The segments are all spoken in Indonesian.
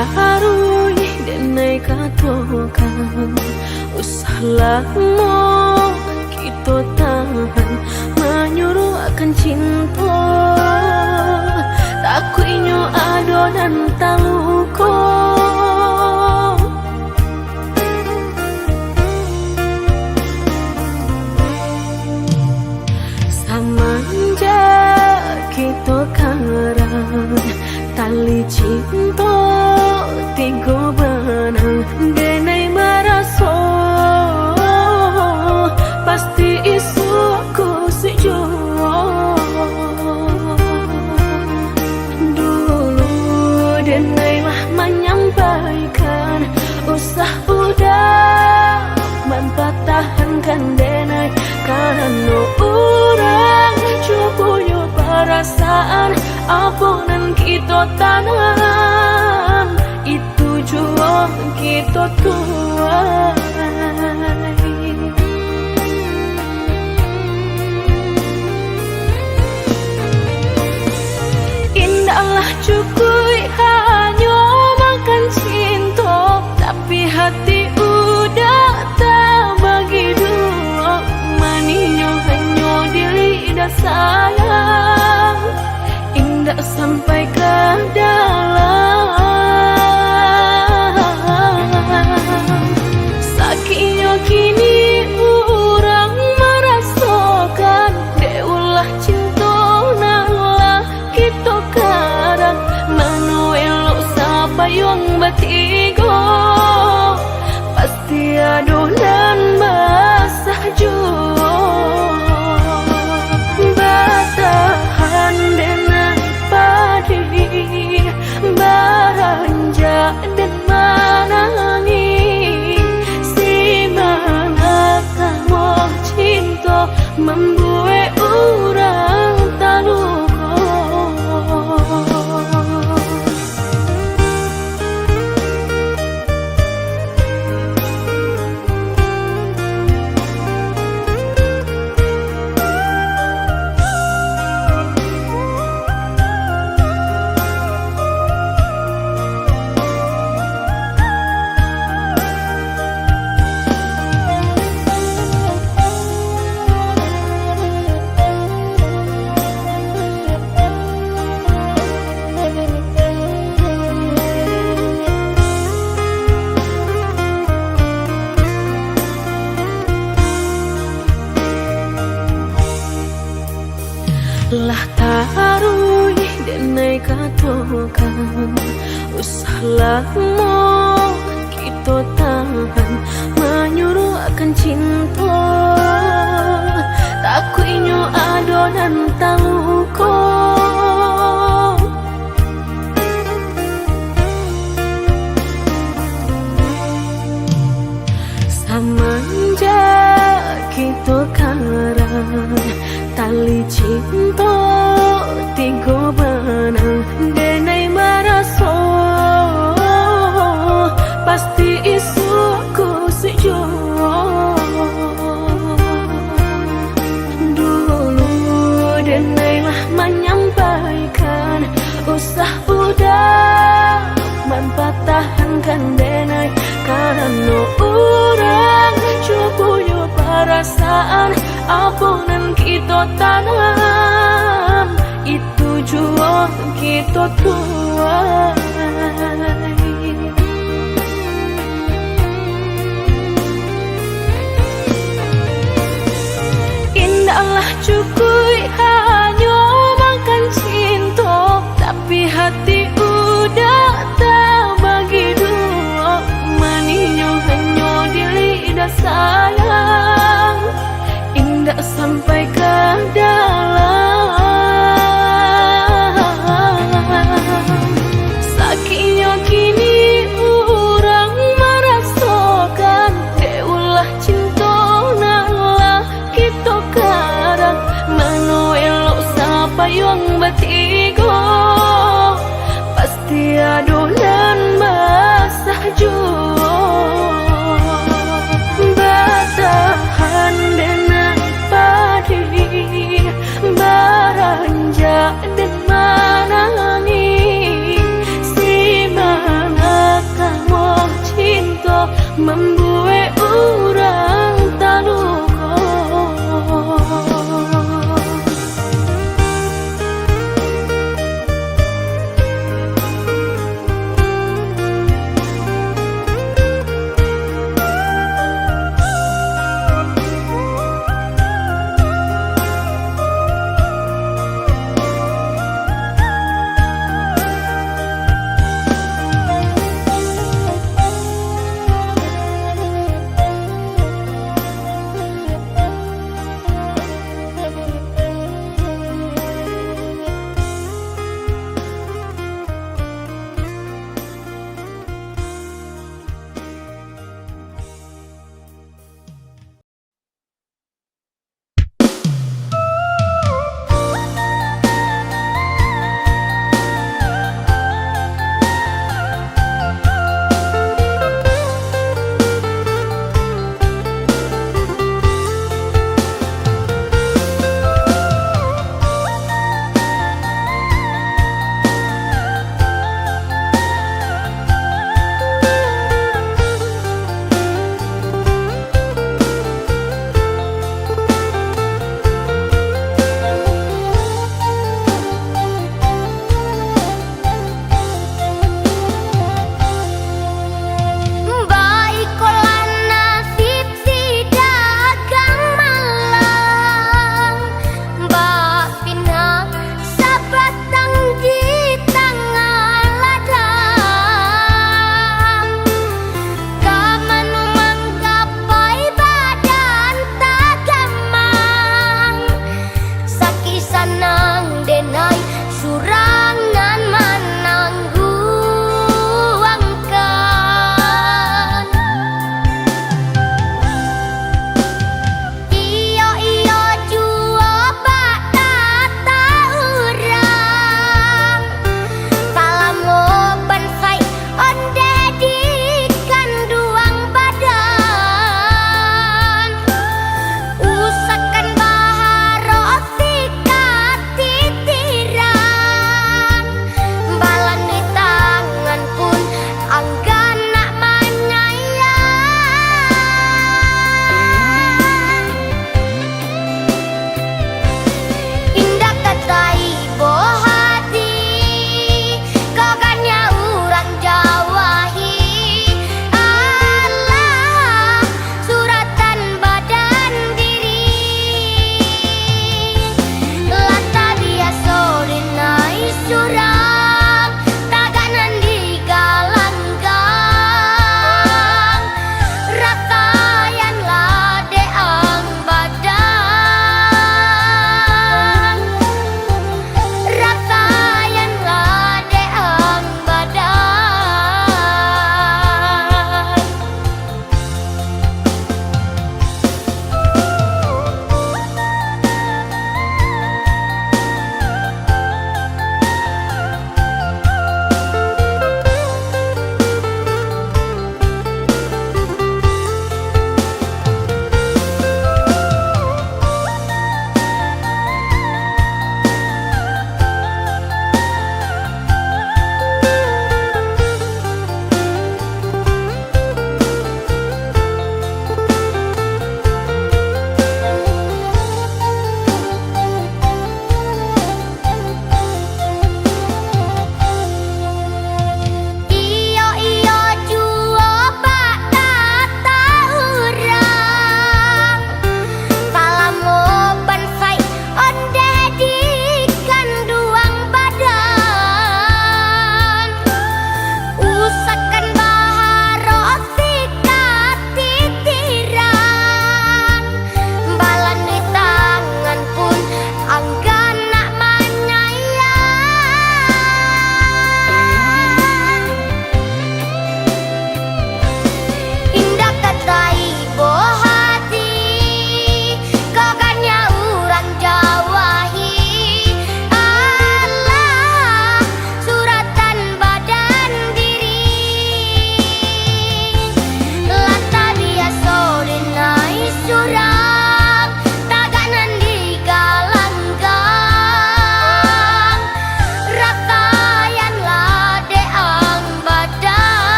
tarui denai katokan usah lama kita tahan menyuruh akan cinta takut inyo ado dan taluko samanja kita karang tali cinta tiga benang denai maraso pasti isuku sejuo dulu denai lah menyampaikan usah udah mempatahankan denai karena orang cukup perasaan aponan kita tanam itu jual kita tuai indahlah cukup hanya makan cinta tapi hati udah tak bagi dua maninyo hanya di lidah sayang indah sampai ke dalam sakitnya kini orang merasakan deulah cinta nalah kita karang manuel siapa yang bertiga pasti adonan basah jua batahan denai padi baranja dan manangi si mana kamu cinta membuat orang taluko lah tarui denai katokan usah lama kita tahan menyuruh akan cinta takut inyo ado dan taluko samanja kita karang tali cinta tiga benang denai maraso pasti isuku sejuo dulu denai lah menyampaikan usah udah mempatahankan denai karena orang cukup perasaan aponan kita tanam itu jual kita tuai indahlah cukup hanya makan cinta tapi hati udah tak bagi dua maninyo hanya di lidah sayang indah sampai ke dalam sakitnya kini orang merasakan deulah cinta nalah kita karang membuat orang terluka.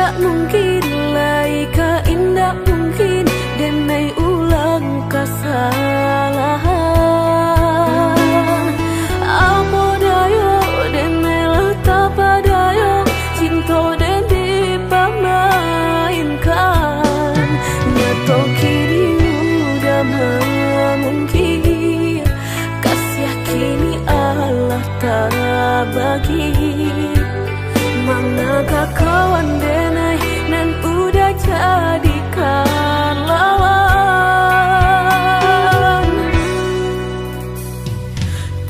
tak mungkin laika indah mungkin denai ulang kesalahan. Apa dayo denai letak padayo cinta den dipamainkan. Nyato kini udah mungkin kasih kini Allah tak bagi. Manakah kawan denai nan udah jadikan lawan.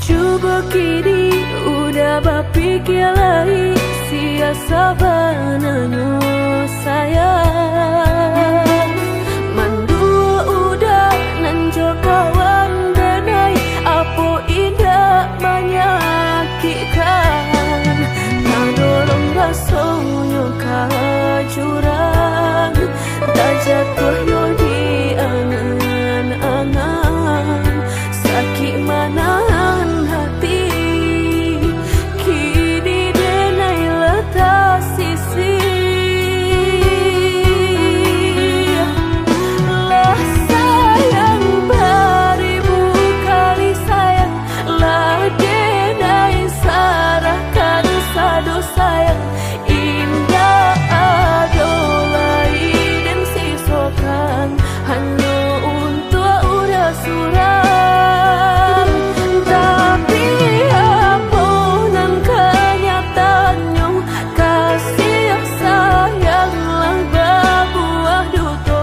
Coba kini udah berpikir lagi siasa bananyo sayang. Mandua udah nanjo kawan denai apa indah menyakitkan. Dorong rasonyo kajurang tak jatuh yo di angan-angan. Sakit manahan hati kini denai letak sisi. Lah sayang beribu kali sayang, lah denai sarahkan sadu sayang. Indah adolai dan sisokan hanya untuk udah suram. Tapi apa nan kenyataannya kasih sayang lah berbuah duto.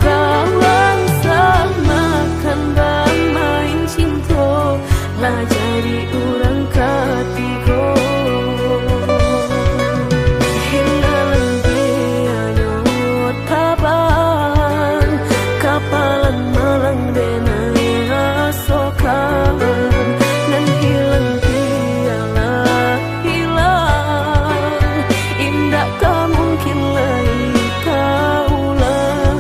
Kawan samakan bang main cinta lah jadi orang ketiga. Kapalan malang denai rasokan nan hilang tialah hilang. Indah tak mungkin lagi kaulang.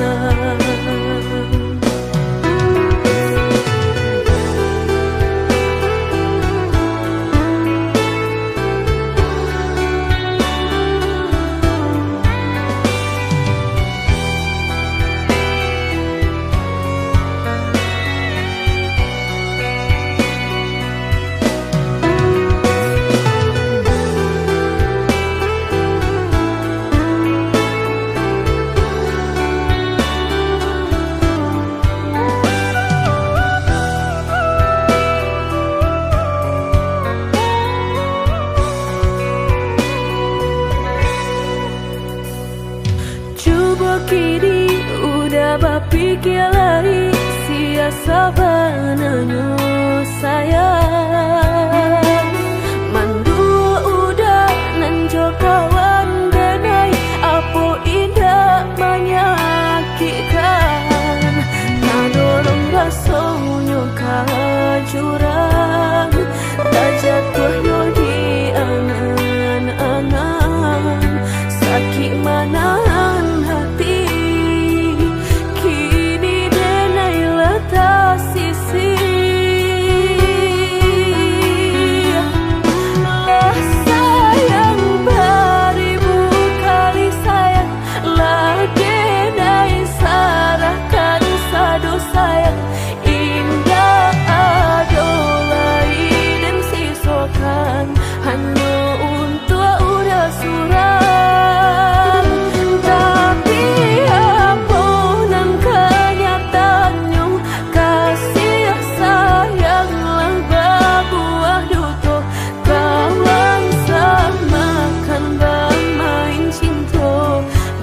Coba kini udah berpikir lagi siasa bananyo sayang. Mandua udah nanjo kawan denai apa indah menyakitkan. Tak dorong rasonyo kajurang tak jatuh yo di angan-angan. Sakit manahan hati kini denai letak sisi. Lah sayang beribu kali sayang, lah denai sarahkan sadu sayang. Indah adolai dan sisokan hanya untuk udah suram.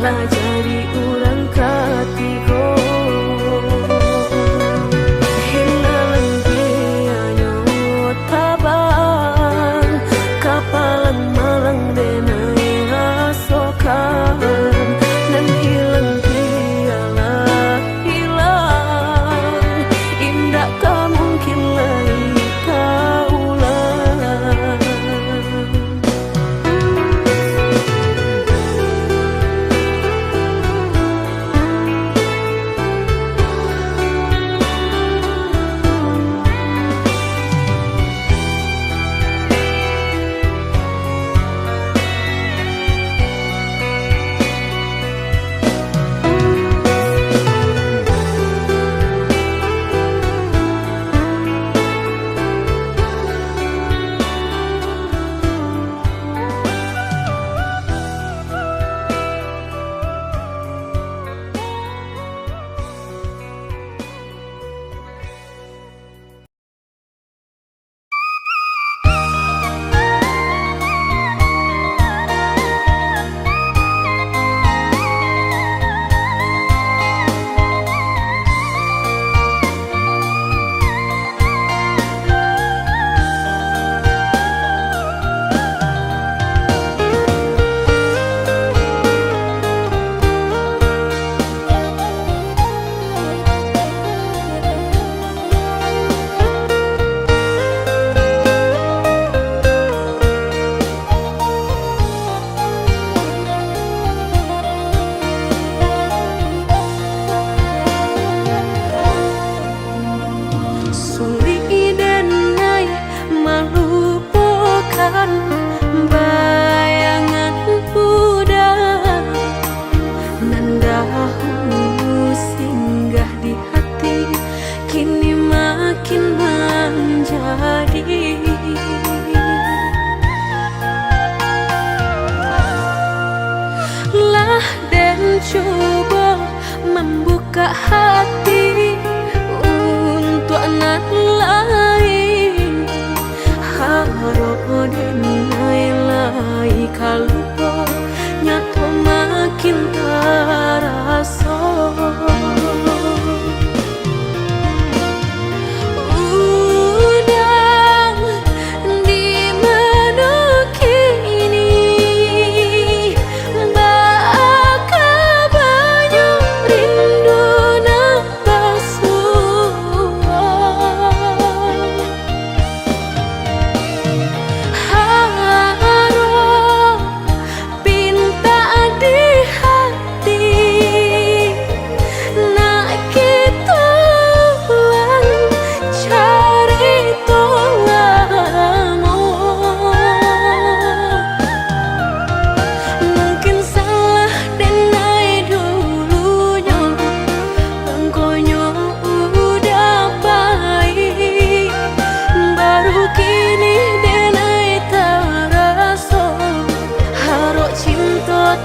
Lah jadi orang ketiga. Hilang tianyo tabang kapalan malang denai rasokan nan hilang tialah hilang. Indah tak mungkin lagi kaulang. membuka hati untuk anak lain. Harap denai lai kalupa nyato makin terasa.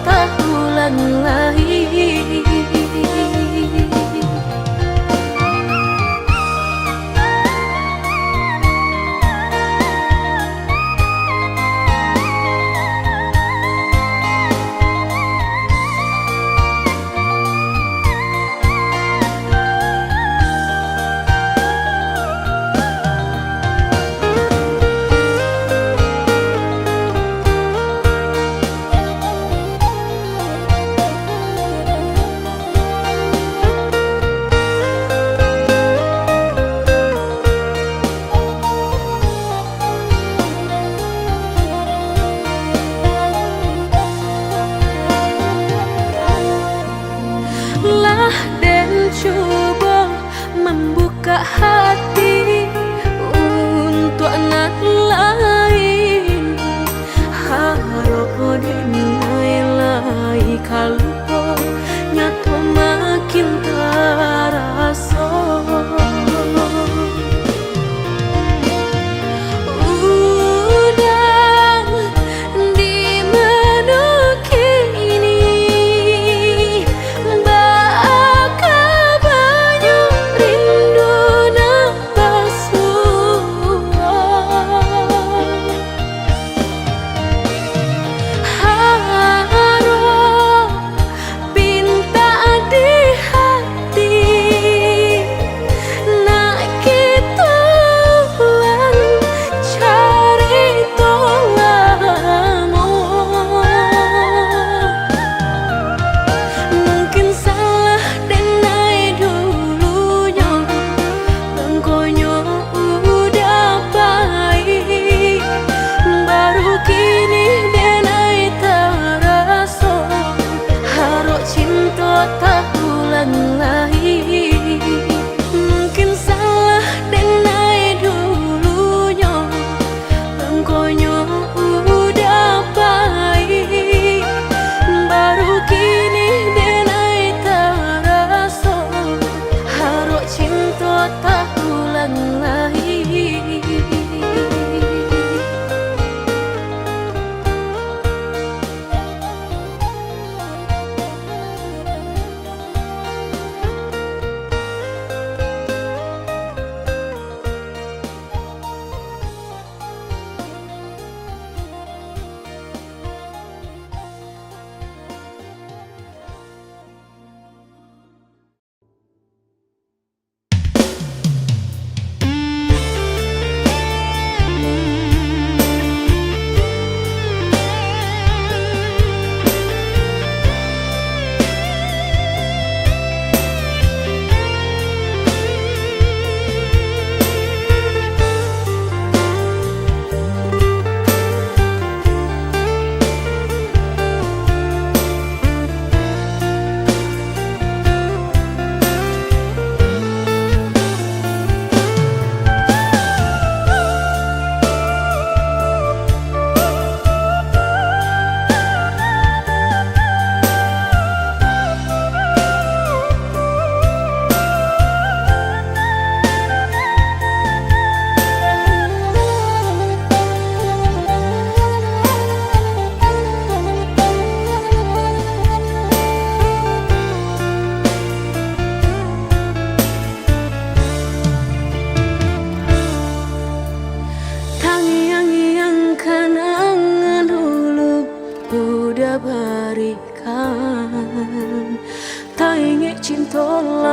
Tak ulang lagi. Dan coba membuka hati untuk anak lain. Harap denai lai kalupa nyato makin terasa.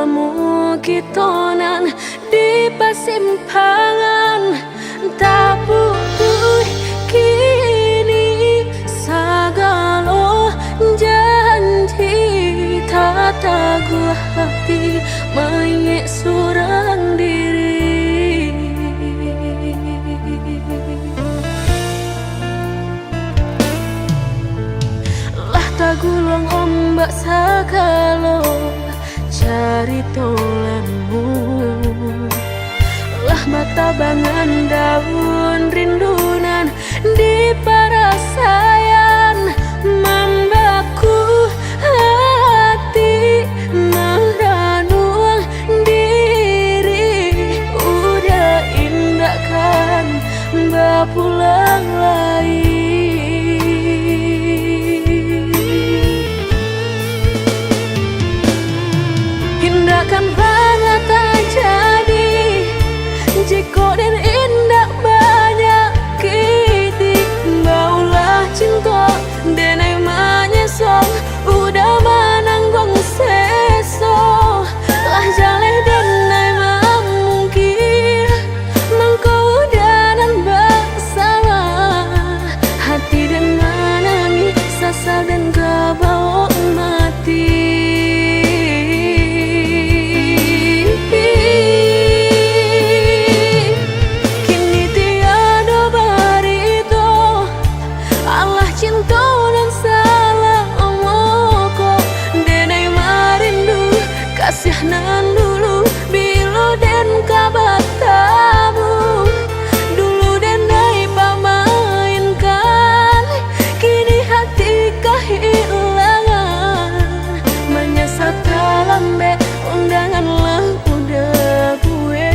lamu kitonan di persimpangan tak butuh kini sagalo janji tak taguh hati mayek surang diri lah tagulung ombak sagalo cari tolamu lah mata bangan daun rindunan di parasayan membaku hati meranung diri udah indah kan bapulang lagi hindakan banget tak jadi jika dan indah banyak kiti baulah cinta dan emangnya sok udah menanggung seso lah jaleh dan emang mungkin mengkau udah nan bersalah hati dan menangis sasal dan kebawa mati. Kasihanan dulu bilo dan kabatamu dulu dan naik pamainkan kini hati kehilangan menyesal lambe undangan lah udah gue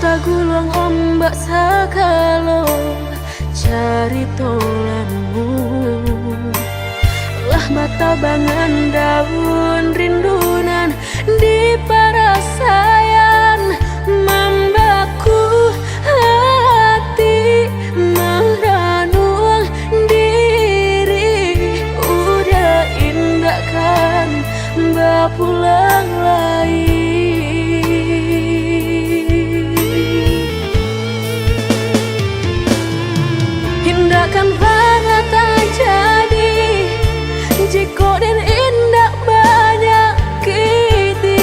tagulung ombak sagalo cari tolamu lah mata bangan daun rindunan di parasayan membaku hati meranung diri udah indah kan bapulang lagi hindakan banget tak jadi jika dan indah banyak kiti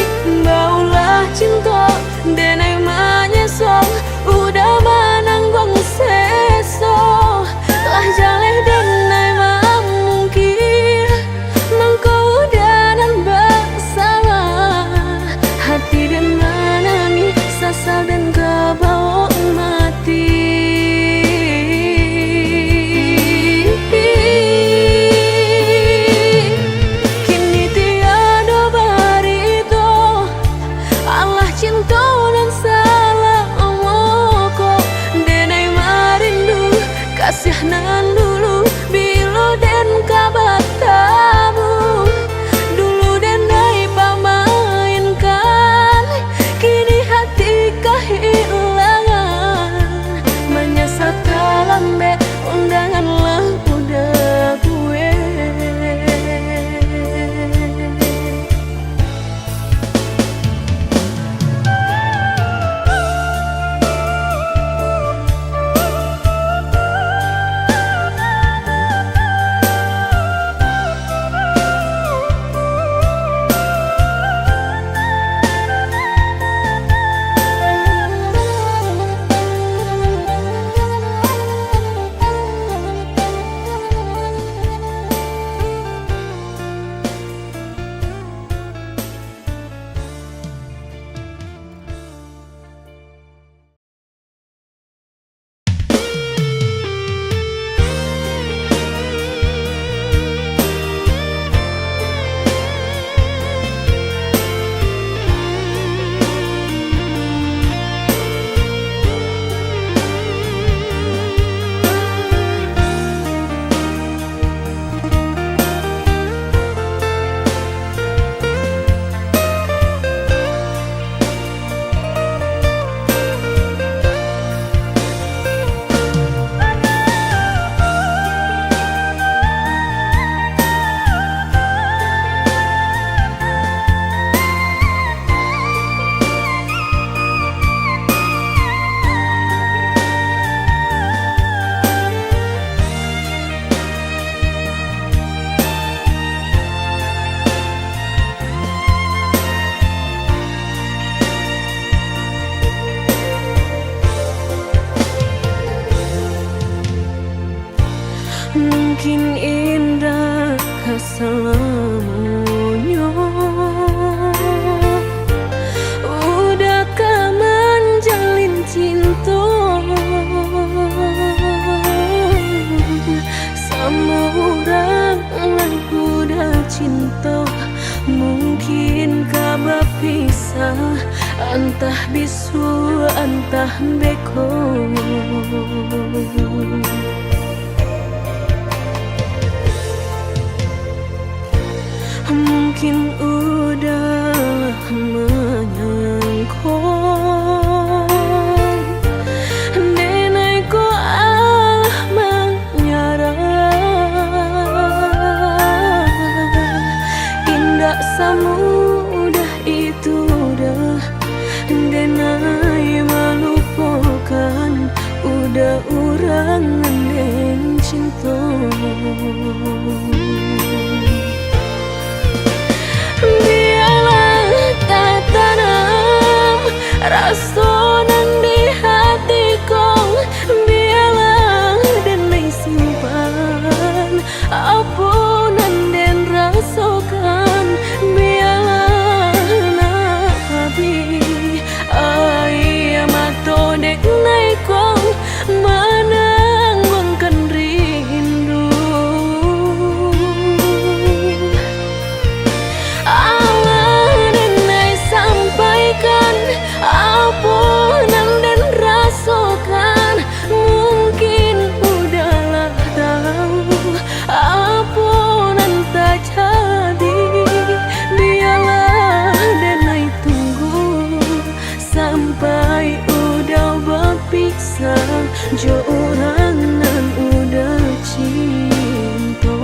entah bisu entah beko. Mungkin udah menyangkut nenekku Allah menyerah. Indah semudah itu dah denai melupakan, udah orang ngenden cinta. Biarlah tak tanam rasa nang di hatiku, biarlah denai simpan apa nan den rasakan. Biarlah nabi ai mato dek naikong menanggung rindu. Allah denai sampaikan apa nan den rasakan. Mungkin udahlah tahu apa nan tak jadi. Biarlah denai tunggu sampai udah berpisah, jo orang nan udah cinta.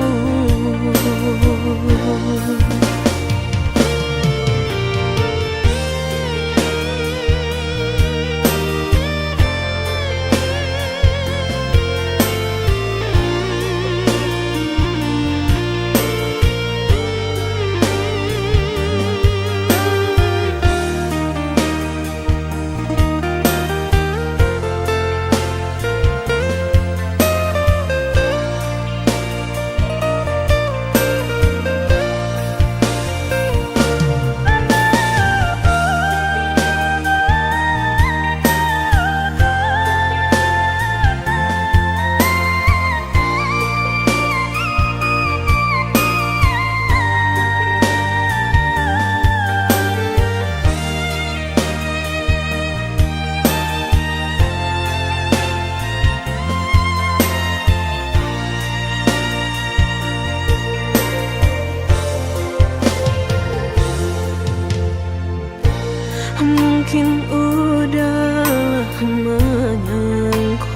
Mungkin udah menyangkut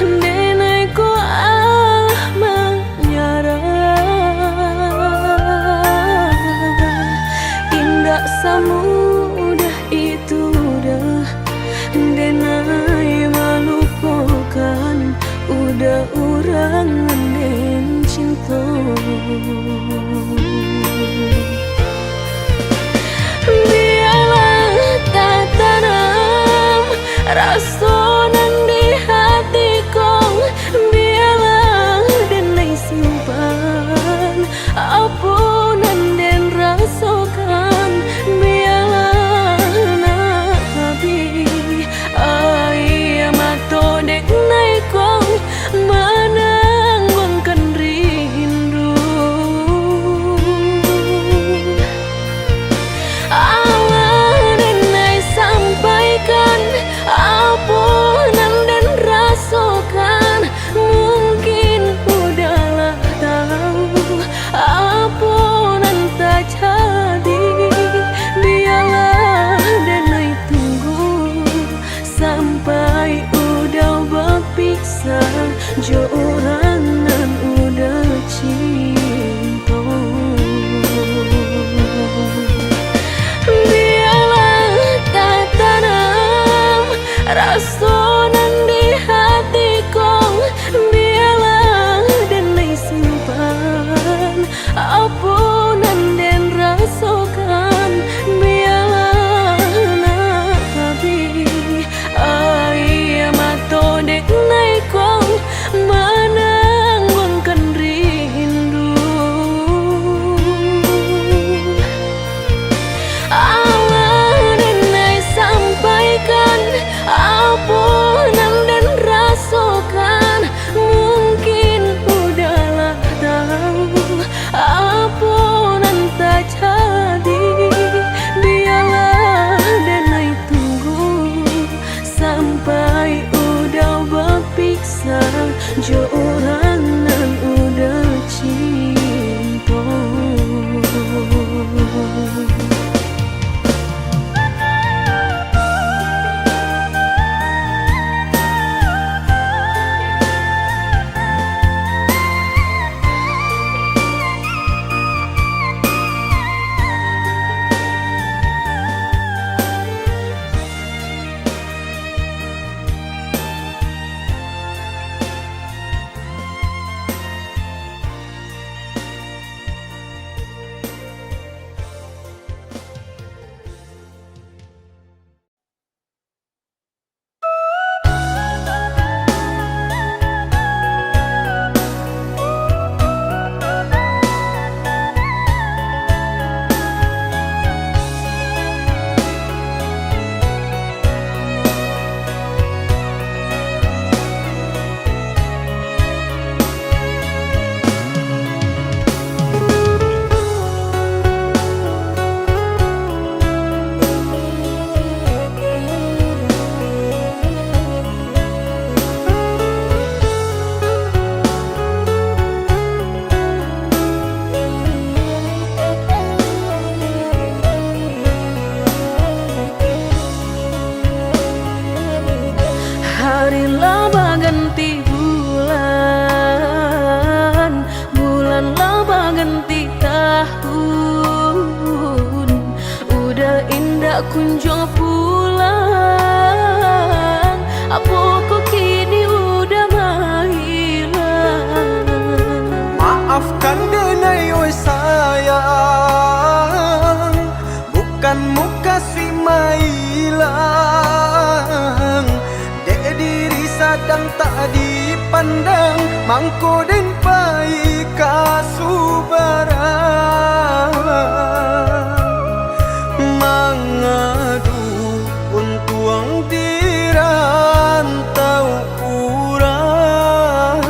nenekku Allah menyerah. Indah semudah itu dah denai melupakan, udah orang ngenden cinta. Biarlah tak tanam rasa nang di hatiku, biarlah denai simpan apa nan den rasakan. Biarlah nabi ai mato dek naikong menanggung rindu. Allah denai sampaikan apa nan den rasakan. Mungkin udahlah tahu apa nan tak jadi. Biarlah denai tunggu sampai udah berpisah, jo orang nan udah cinta. Rasa nan di hatiku, biarlah denai simpan apa nan den rasakan. Biarlah nabi ai mato dek naikong menanggung rindu. Allah denai sampaikan apa hendak kunjung pulang, apa kok kini udah menghilang. Maafkan denai oi sayang, bukan muka si mailang. Dek diri sadang tak dipandang, mangko den pai kasubarang. Mangadu untuang di rantau urang.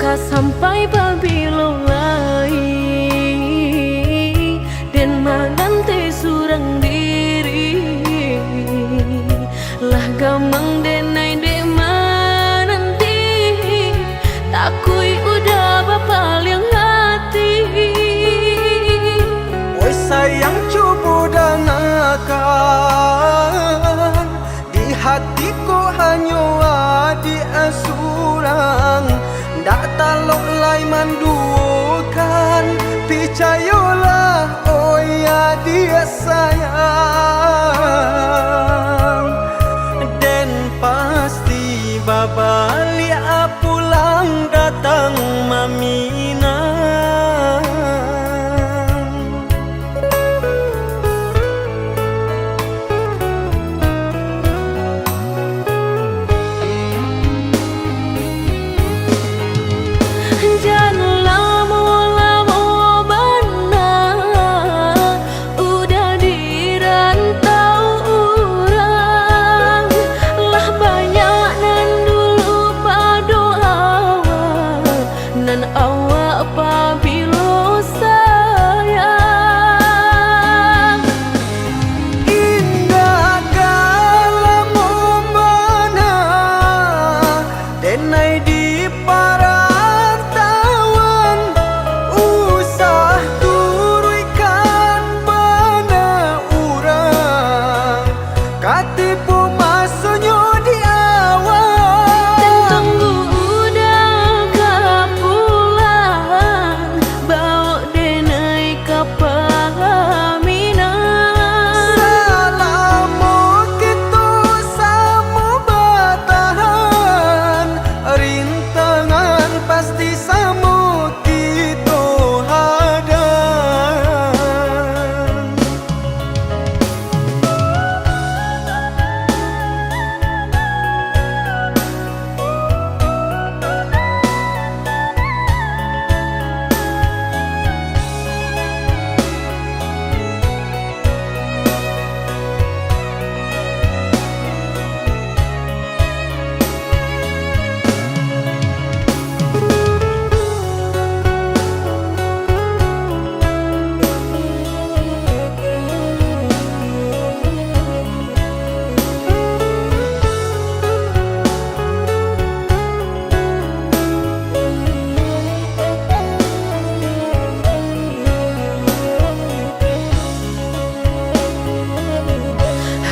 Ka sampai babilo lai dan manante surang diri lah gamang denai de mananti takui udah bapaling hati. Oi sayang cubu dan akan di hatiku hanya adi asurang. Ndak talok lai mandukan, percayalah oh ya dia sayang. Dan pasti babali pulang datang Mamina.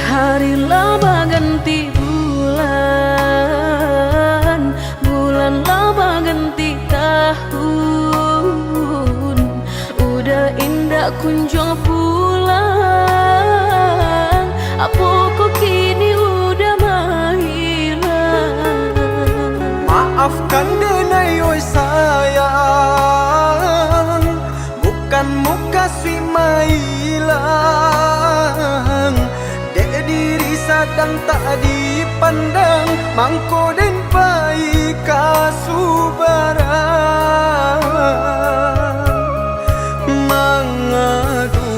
Hari lama ganti bulan, bulan lama ganti tahun. Udah indah kunjung pulang, apa kok kini udah menghilang. Maafkan denai oi sayang, bukan muka si mailang. Dek diri sadang tak dipandang, mangko den pai kasubarang. Mangadu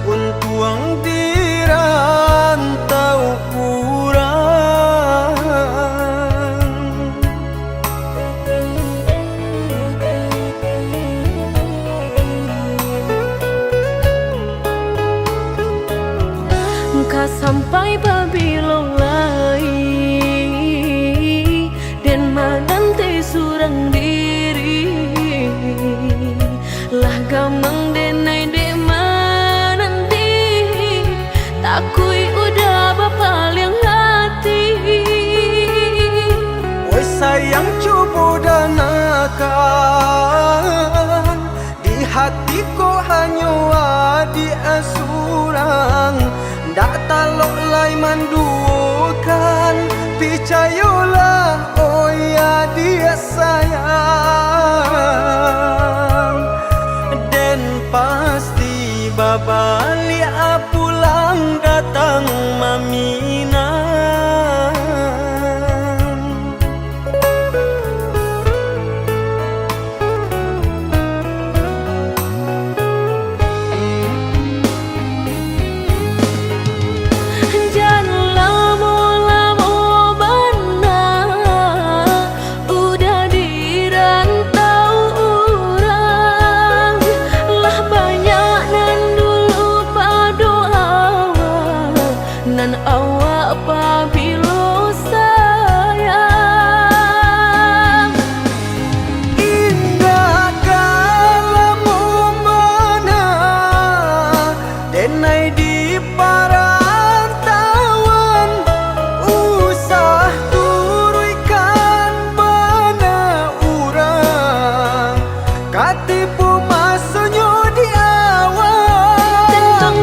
untuang di rantau urang. Ka sampai babilo lai dan manante surang diri bukan, percayalah oh ya dia sayang. Dan pasti babalik pulang datang Mamina. Nan awak apabila sayang indah kalamu mana denai di parantauan usah turunkan bana urang katipu masanya di awal tentang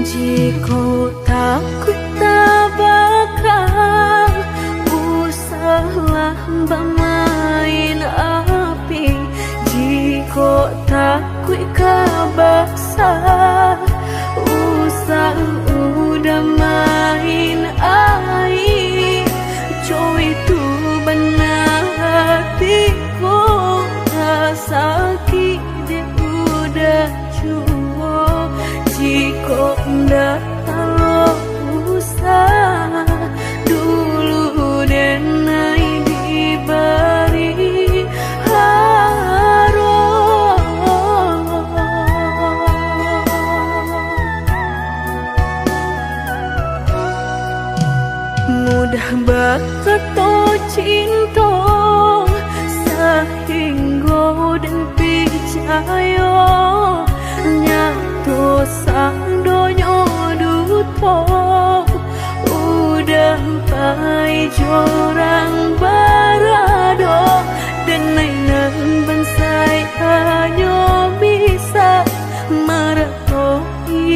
jika takut tak bakal usahlah bermain api. Jika takut kabasah usah udah main air. Coy itu benar hatiku tak sakit dia udah cua. Jika ndak kalau usah dulu dan naik diberi harum. Mudah berkata cinta sehingga dan percaya nyatu sang donya duto udah pai jorang barado dan nainan bansai hanya bisa meratoi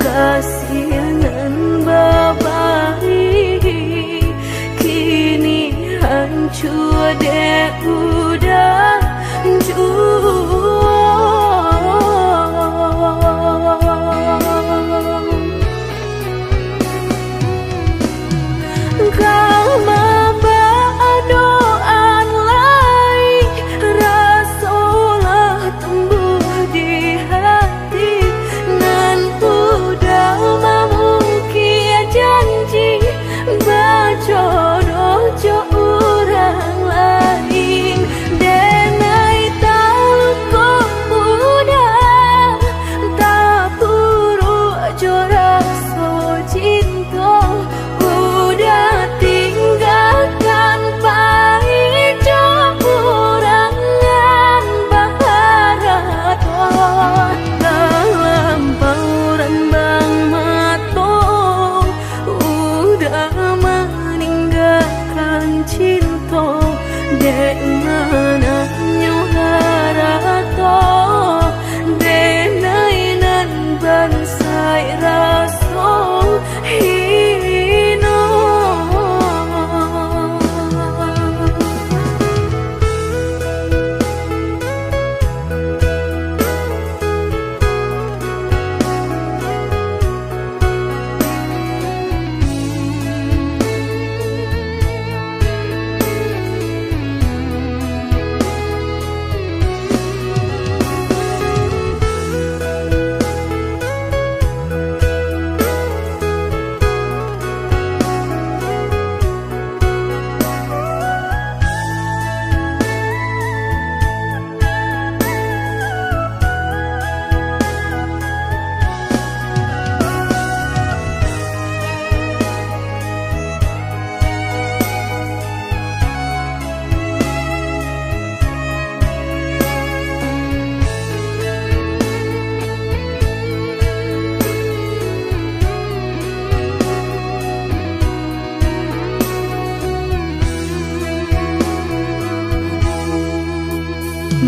kasihanan babai kini hancur deh udah nanyo harato denai nan bansai raso hino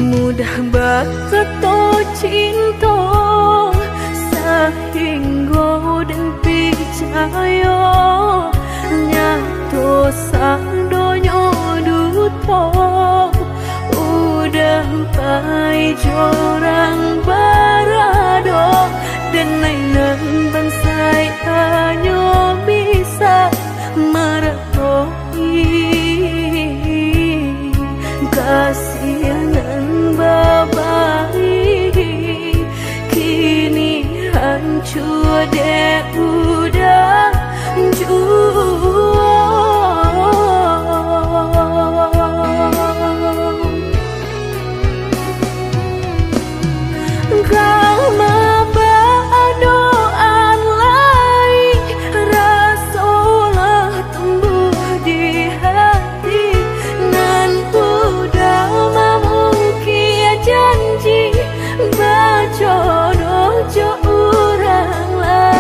mudah bakato cinta sehingga dan percaya nyato sang donyo duto udah pai jorang barado dan nainan bansai hanya bisa meretoi kasihanan babai kini hancur deh udah jauh kau doan lain rasolah tumbuh di hati nan udah janji bajodoh jo orang lain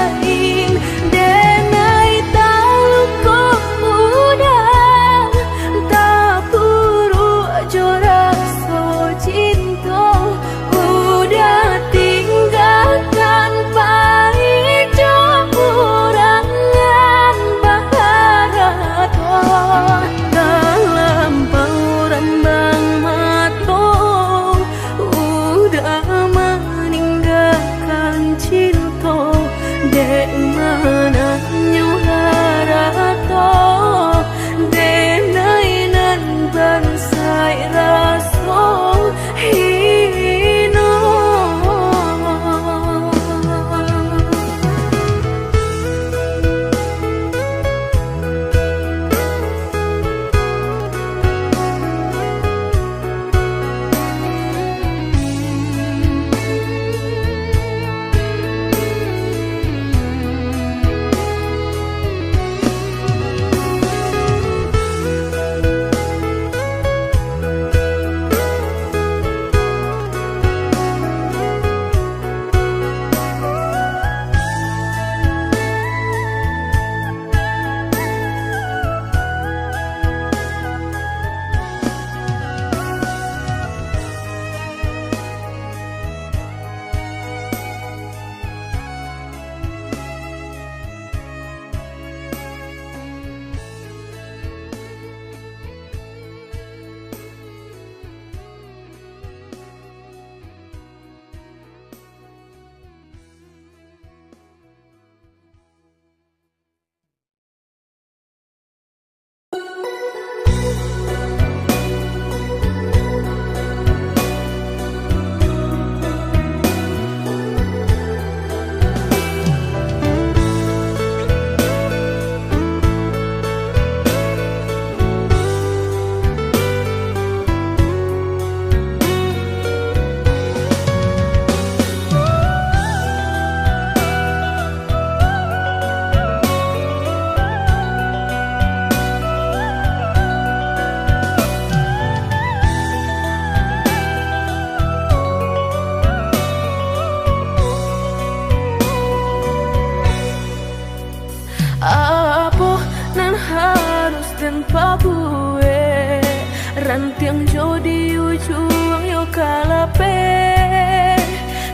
kalape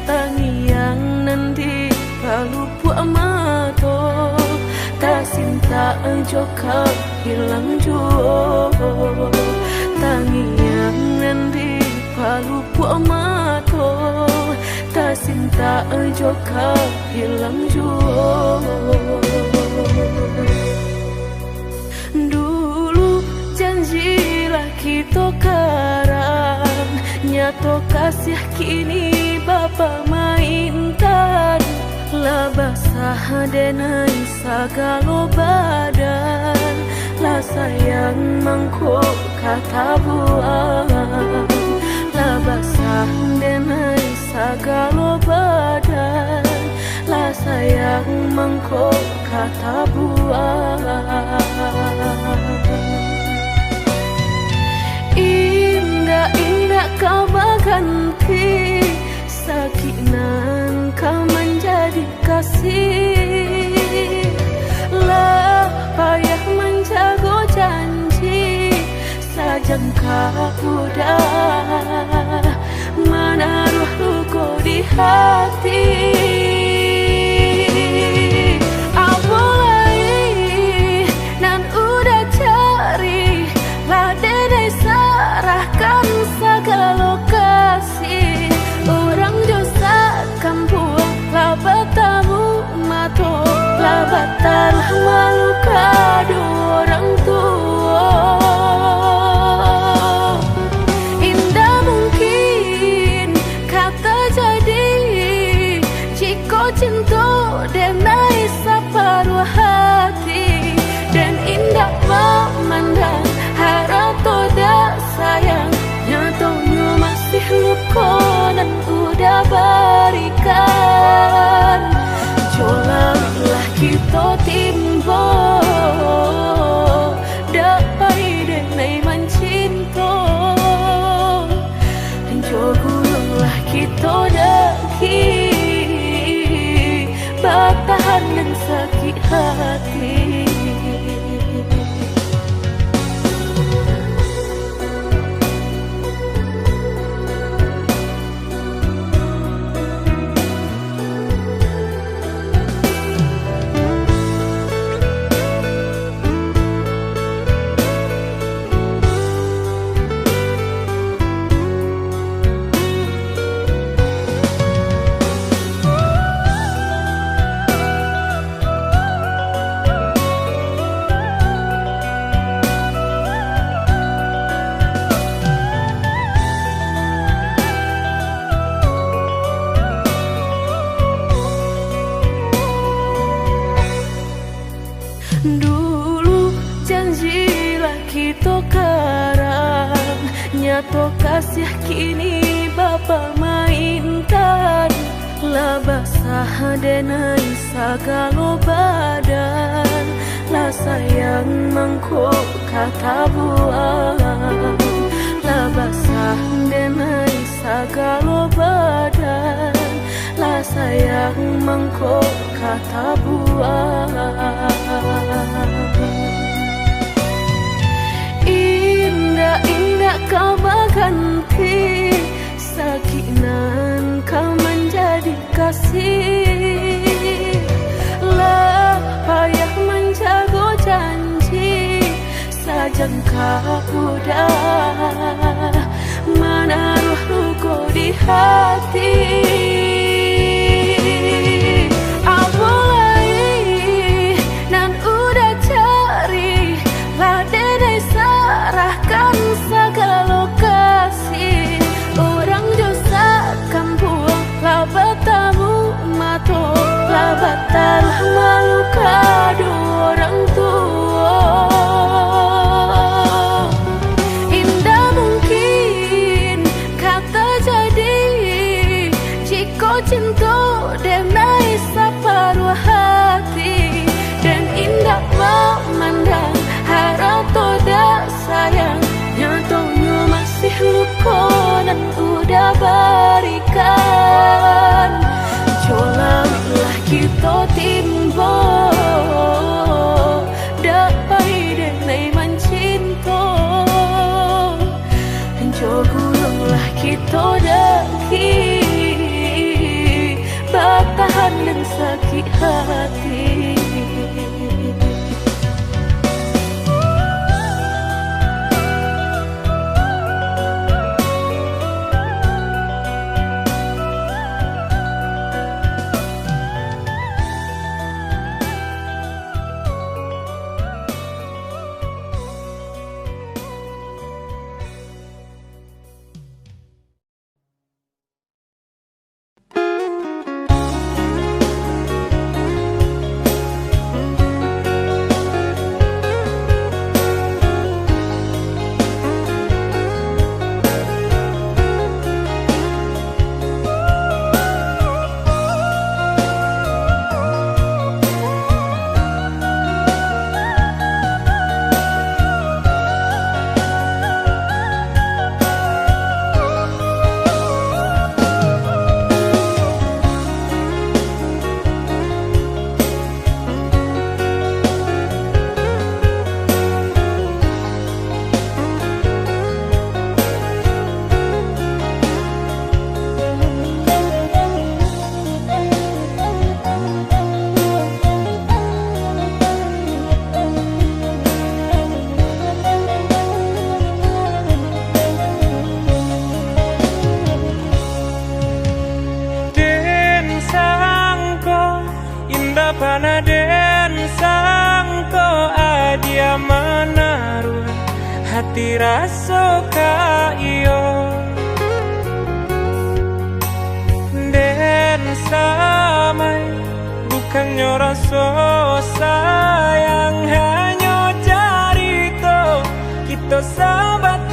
tangiang nanti kalau buat mato tak cinta joka hilang juo tangiang nanti kalau buat mato tak cinta joka hilang juo. Dulu janjilah kita karang, nyato kasih kini Bapa mainkan. Lah basah denai sagalo badan, lah sayang mangkok kata buang. Lah basah denai sagalo badan, lah sayang mangkok kata buang. Indah-indah kau berganti, sakinan kau menjadi kasih. Lah payah menjaga janji, sajangka udah menaruh luka di hati. Serahkan segala lokasi, orang dosa kampung lah bertamu mato, lah batal malu kado orang tua. Indah mungkin kata jadi jika cinta denai separuh hati, dan indah memandang harap toda sayang, nyatanya masih luka dan udah berikan. Jolalah kita timbo, dapat denai mencinta, dan jogulah kita daki, bertahan dan sakit hati. Dulu janjilah kita karang, nyato kasih kini Bapa mainkan. Lah basah denai sagalo badan, lah sayang mangkok kata buang. Lah basah denai sagalo badan, lah sayang mangkok kata buang. Indah-indah kau berganti, sakinan kau menjadi kasih. Lah payah menjaga janji, sajangka udah menaruh luka di hati. Serahkan segala lokasi, orang dosa kampung lah bertamu mato, lah batal malu kado orang tua. Indah mungkin kata jadi Kuranglah kita daki bertahan dan sakit hati. Panaden sangko adia menaruh hati rasa ka iyo den samai bukannya rasa sayang hanya carito kita sahabat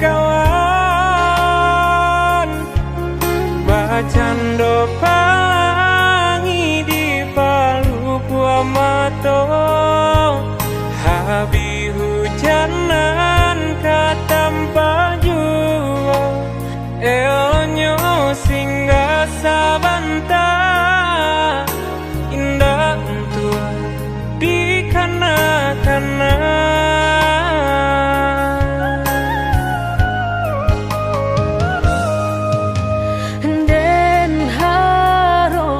kawan bacando pangi di palu mato habi hujanan katampa jua elonyo singgah sabanta indah tua di kana-kana Den haro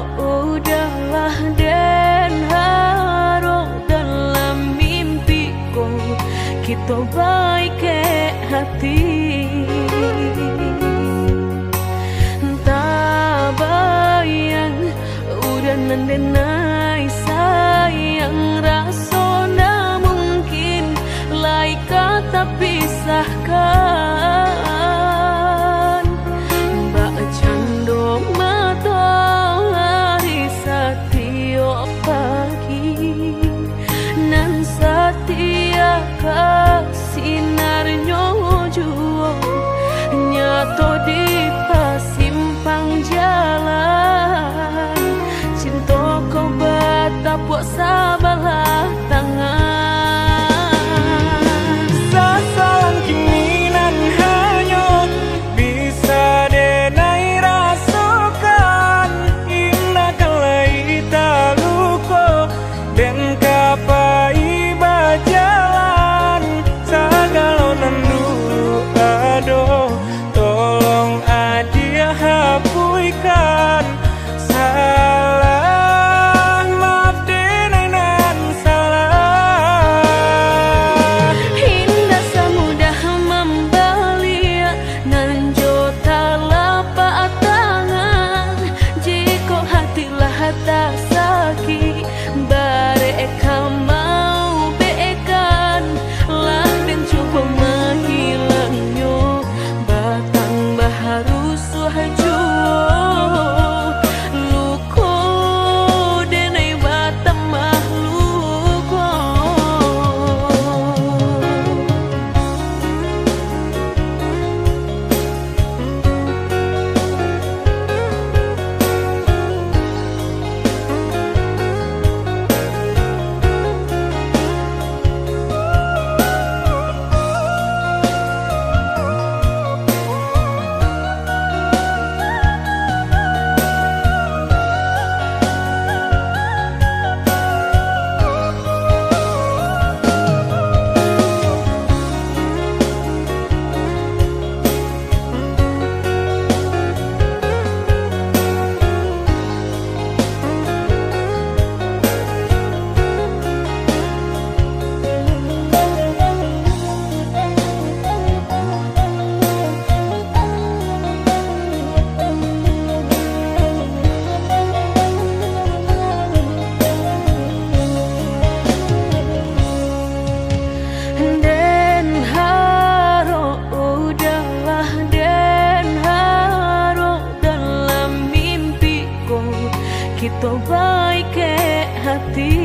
to baik ke hati.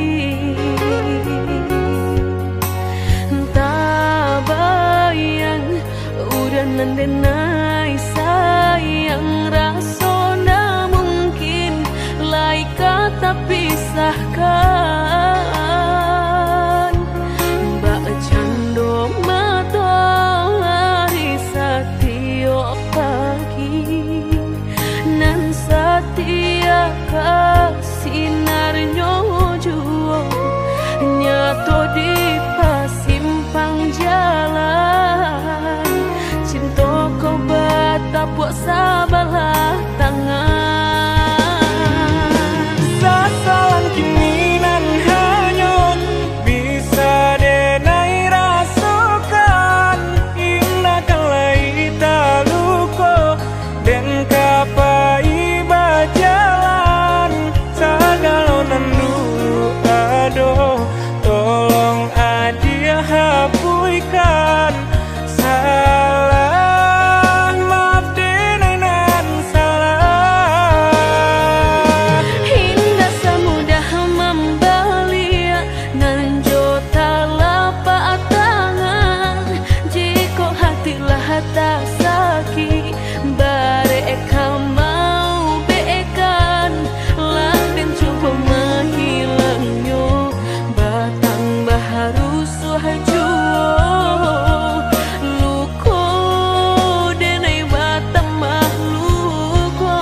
Tak bayang udah nandenai sayang rasona mungkin lai kata pisahkan. Mbak cando matahari setiap pagi nan setia kasinarnya juo nyato di pasimpang jalan. Cinta kau batapuk sabalah tangan. Sasalan kini nan hanyut bisa denai rasakan. Indah kalai taluko dan kapai bajalan. Sagalo nan dulu aduh tolong adia hapuikan salah. Maaf denai nan salah. Hingga semudah membelia nan jota lapak tangan. Jika hatilah tak sakit bareka mau beekan laden coba menghilangnya batang baharu suhajuo luko denai batang mahluko.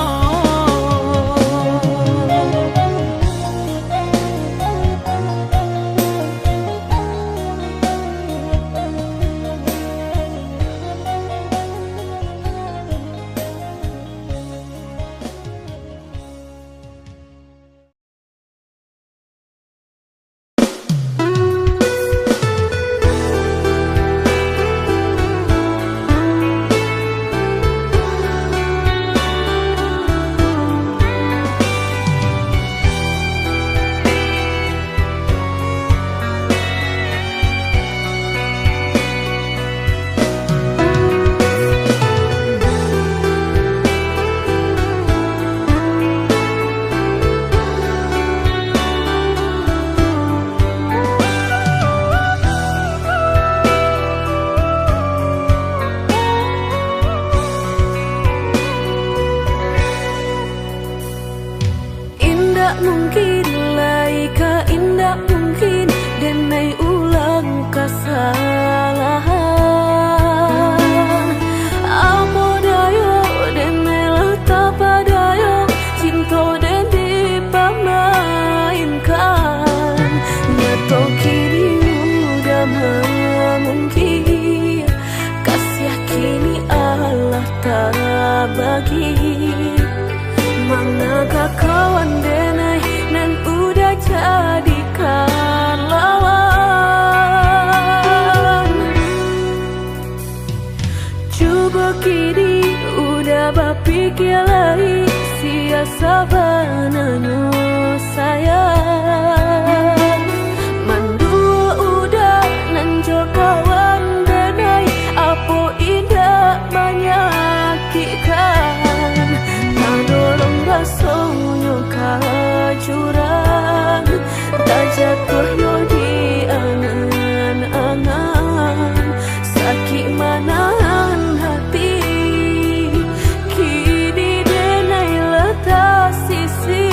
Indah mungkin laika indah mungkin denai ulang kesalahan. Apa dayo denai letak padayo cinta dan dipamainkan. Nyato kini udah mungkin kasih kini Allah tak bagi. Manakah kawan denai nan udah jadikan lawan. Coba kini udah berpikir lagi siasa bananya sayang. Mandua udah nan jo kawan denai apa indah menyakitkan. Dorong rasanya kajurang tak jatuh yo di angan-angan. Sakit manahan hati kini denai letak sisi.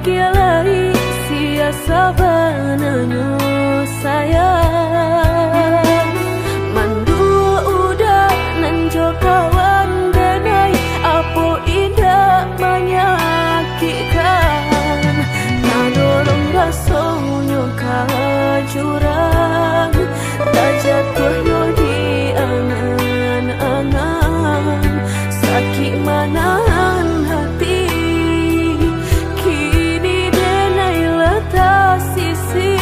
kialai sia sabananyo sayang mandua udah nanjo kawan denai apo indah menyakitkan nadorong rasonyo kajurang tak jatuhnya di angan-angan sakit manahan hati kini denai letak sisi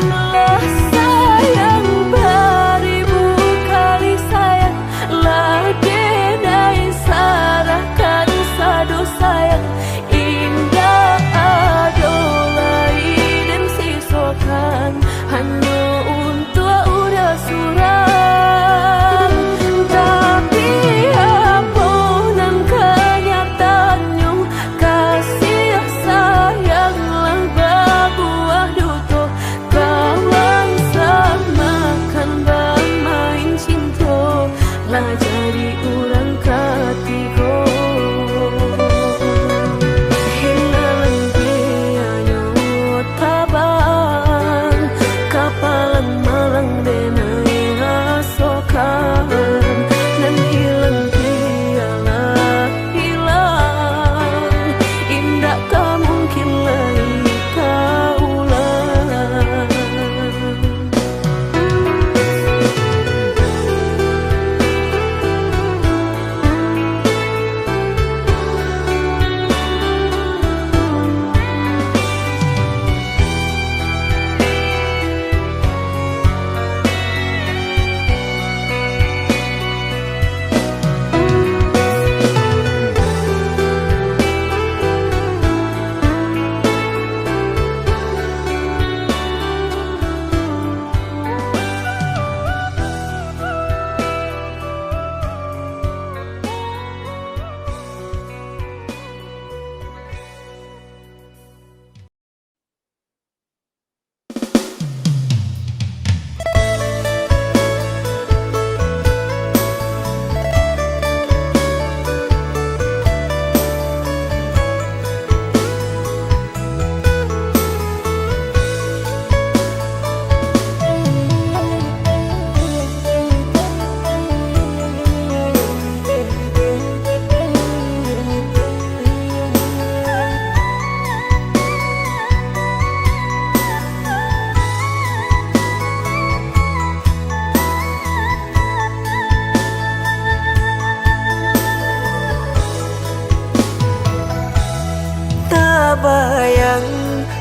lah sayang beribu kali sayang lah denai sarahkan sadu sayang indah adolai dan sisokan hanya untuk udah suram tapi apunan kenyataannya kasih sayang lah berbuah duto kawan samakan bermain cinta lah jadi orang ketiga hilang pianyo tabang kapalan malang denai asokan dan hilang piala hilang indah tak mungkin lagi kaulang.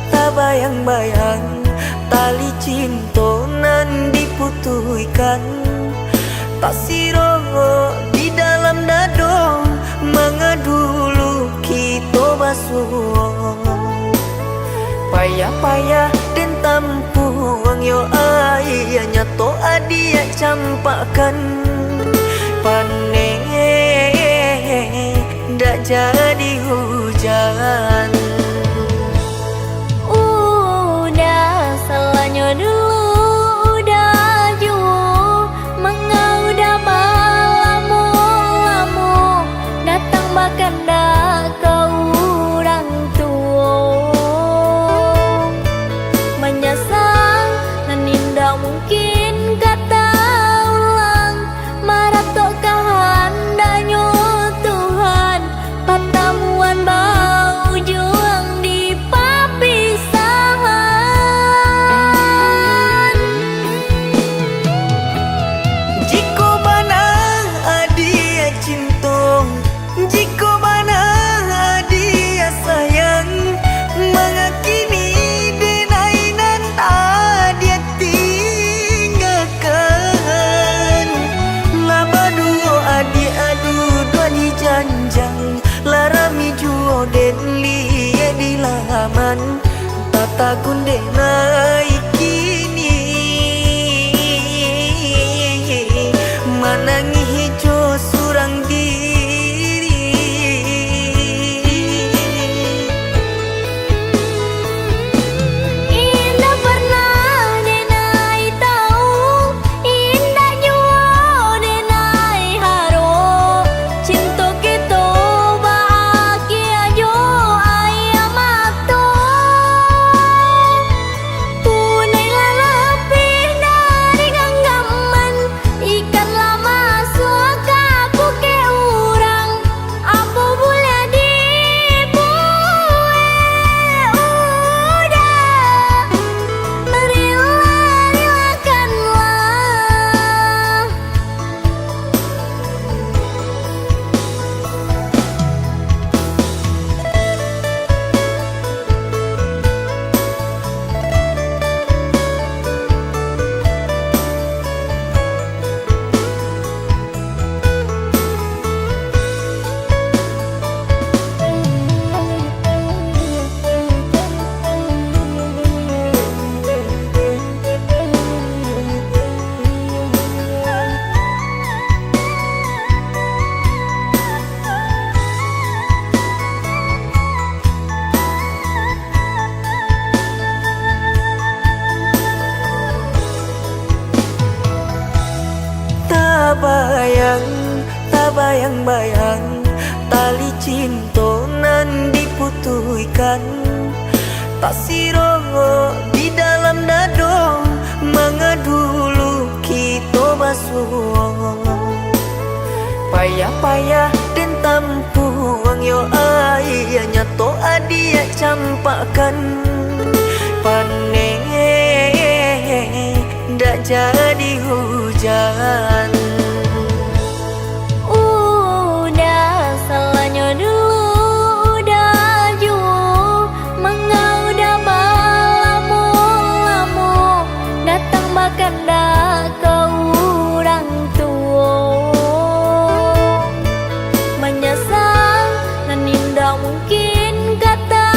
Tak bayang-bayang tali cinta nan diputuikan tak sirogo di dalam dado mengadulu kita basuh payah-payah dan tampuang yo ayahnya to adia campakan panen dak jadi hujan. Salahnya dulu udah jauh mengau udah malamu datang bahkan dah kau orang tua menyesal dan indah mungkin kata ulang marah tok kehendaknya Tuhan patah tak bayang-bayang tali cinta nan diputuikan. Tak sirongo di dalam dado mengadulu kita basuh. Payah-payah dan tampuang yo ayahnya to adia campakan. Panen ndak jadi hujan. Udah salahnya dulu udah jauh, mengau udah balamu-lamu, datang bahkan dah ke orang tua. Menyesal dan indah mungkin kata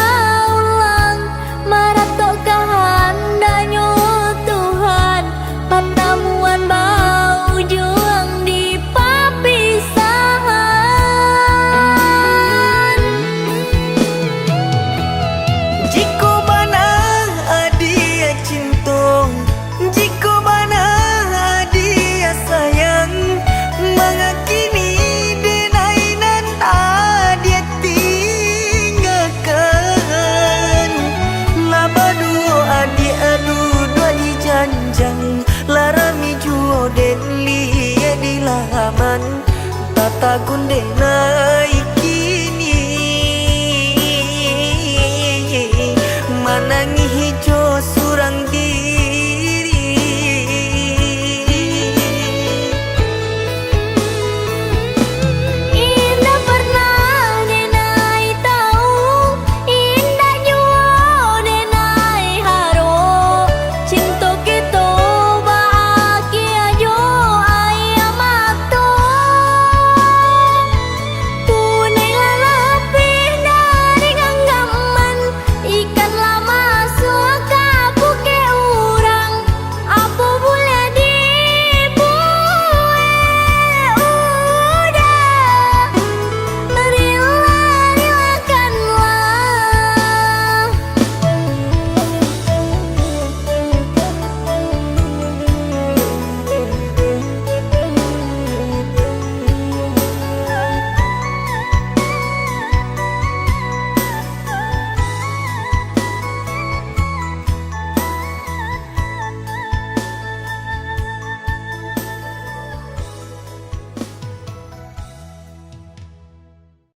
ulang, maratok kehendaknya Tuhan, pertemuan bau juang di perpisahan. Jika bana adia cinta, jika bana adia sayang, mengakini denainan adia tinggalkan. Laba dua adia adu dua di janjang, larami juo den lia di laman, tata gundena